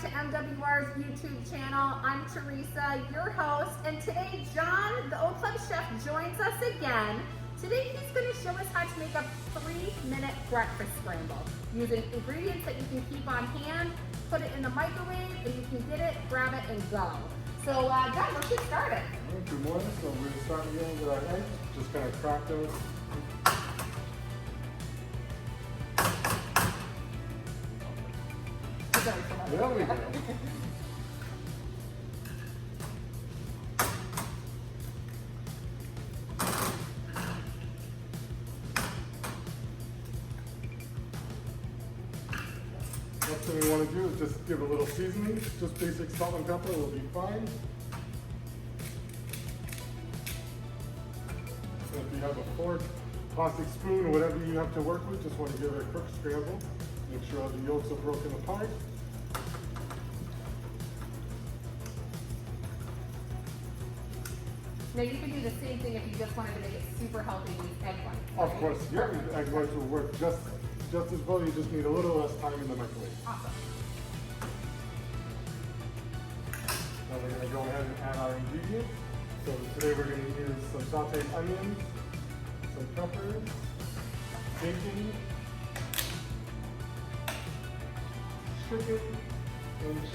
back to MWR's YouTube channel. I'm Teresa, your host, and today John, the Old Club Chef, joins us again. Today he's going to show us how to make a 3-minute breakfast scramble using ingredients that you can keep on hand, put it in the microwave, and you can get it, grab it, and go. So John, let's get started. Good morning. So we're going to start again with our eggs. Just kind of crack those. There we go. Next thing we want to do is just give a little seasoning. Just basic salt and pepper will be fine. And if you have a fork, plastic spoon, or whatever you have to work with, just want to give it a quick scramble. Make sure the yolks are broken apart. Now you can do the same thing if you just wanted to make it super healthy with egg whites. Of course, yeah, the egg whites will work just as well. You just need a little less time in the microwave. Awesome. Now we're going to go ahead and add our ingredients. So today we're going to use some sauteed onions, some peppers, bacon, chicken, and cheese.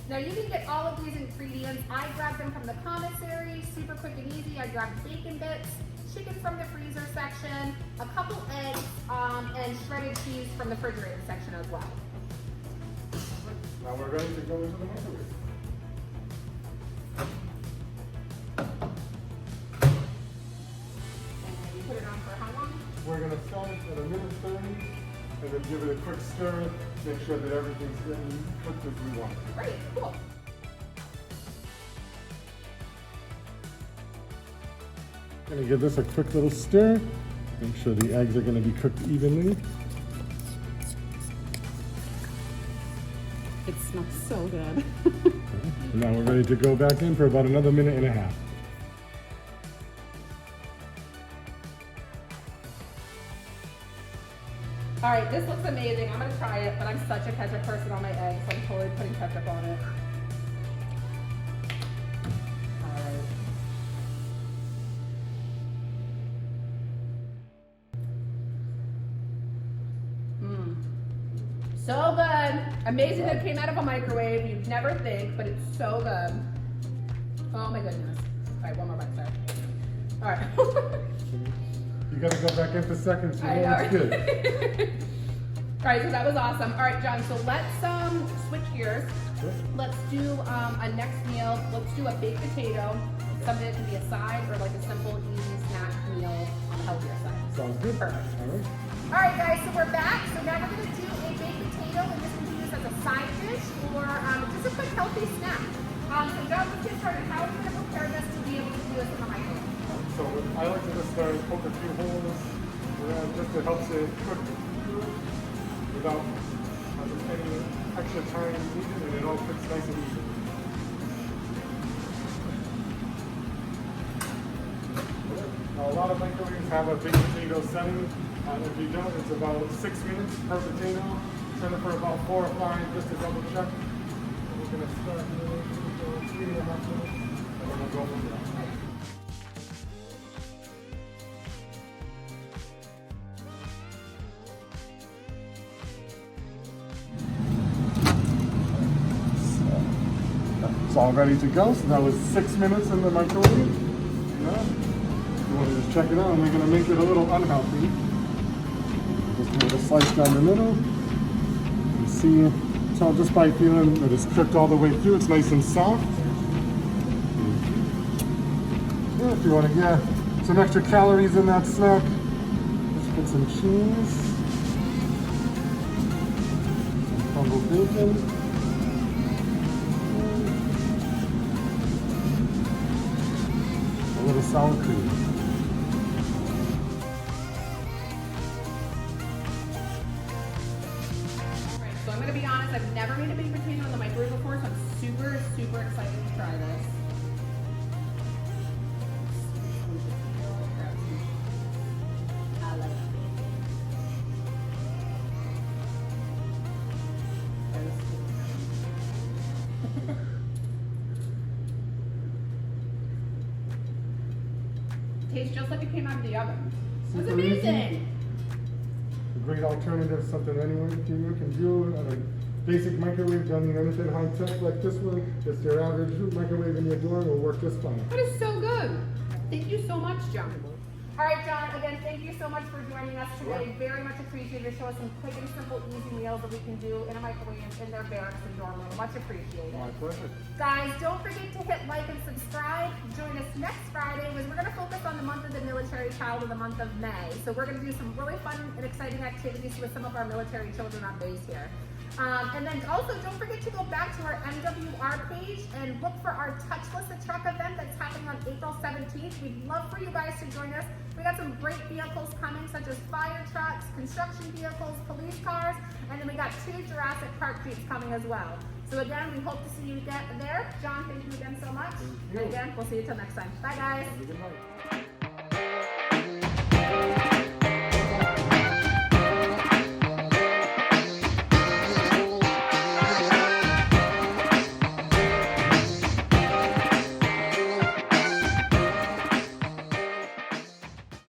Now you can get all of these ingredients. I grabbed them from the commissary, super quick and easy. I grabbed bacon bits, chicken from the freezer section, a couple eggs, and shredded cheese from the refrigerator section as well. Now we're ready to go into the microwave. And you put it on for how long? We're going to start at 1:30 and then give it a quick stir. Make sure that everything's getting cooked as we want. Great, cool. Going to give this a quick little stir. Make sure the eggs are going to be cooked evenly. It smells so good. And now we're ready to go back in for about another 1.5 minutes. All right, this looks amazing. I'm gonna try it, but I'm such a ketchup person on my eggs, so I'm totally putting ketchup on it. All right. So good. Amazing that it came out of a microwave. You'd never think, but it's so good. Oh my goodness. All right, one more bite, sorry. All right. You got to go back in for seconds. You I know know. it's good. All right, so that was awesome. All right, John, so let's switch gears. Sure. Let's do a next meal. Let's do a baked potato, something that can be a side or like a simple, easy snack meal on the healthier side. Sounds good. Perfect. All right. All right, guys, so we're back. So now we're going to do a baked potato, and this can be used as a side dish or just a quick healthy snack. So John, let's get started. How are we going to prepare this to be able to do this in the microwave? So I like to just start poke a few holes just to help it cook without any extra time needed, and it all cooks nice and easy. Now, a lot of microwaves have a baked potato setting. If you don't, it's about 6 minutes per potato. Set it for about 4 or 5 just to double check. And we're going to start for 3.5 minutes, and then we'll go from there. It's all ready to go. So that was 6 minutes in the microwave. Yeah. You want to just check it out, and we're going to make it a little unhealthy. Just give it a slice down the middle. You can see, tell just by feeling that it's cooked all the way through. It's nice and soft. Yeah, if you want to get some extra calories in that snack, just put some cheese, some crumbled bacon. A little sour cream. So I'm going to be honest, I've never made a baked potato in the microwave. Tastes just like it came out of the oven. It's Super easy. amazing. A great alternative, something anyone can do at a basic microwave. Don't need anything high tech like this one. Just your average microwave in your door will work just fine. That is so good. Thank you so much, John. All right, John, again, thank you so much for joining us today. Sure. Very much appreciated. Show us some quick and simple, easy meals that we can do in a microwave in their barracks and dorm room. Much appreciated. My pleasure. Guys, don't forget to hit like and subscribe. Join us next Friday, as we're going to focus on the month of the military child in the month of May. So we're going to do some really fun and exciting activities with some of our military children on base here. And then also don't forget to go back to our MWR page and look for our Touchless a Truck event that's happening on April 17th. We'd love for you guys to join us. We got some great vehicles coming, such as fire trucks, construction vehicles, police cars, and then we got 2 Jurassic Park Jeeps coming as well. So again, we hope to see you there. John, thank you again so much. Thank you. And again, we'll see you till next time. Bye guys. Have a good night.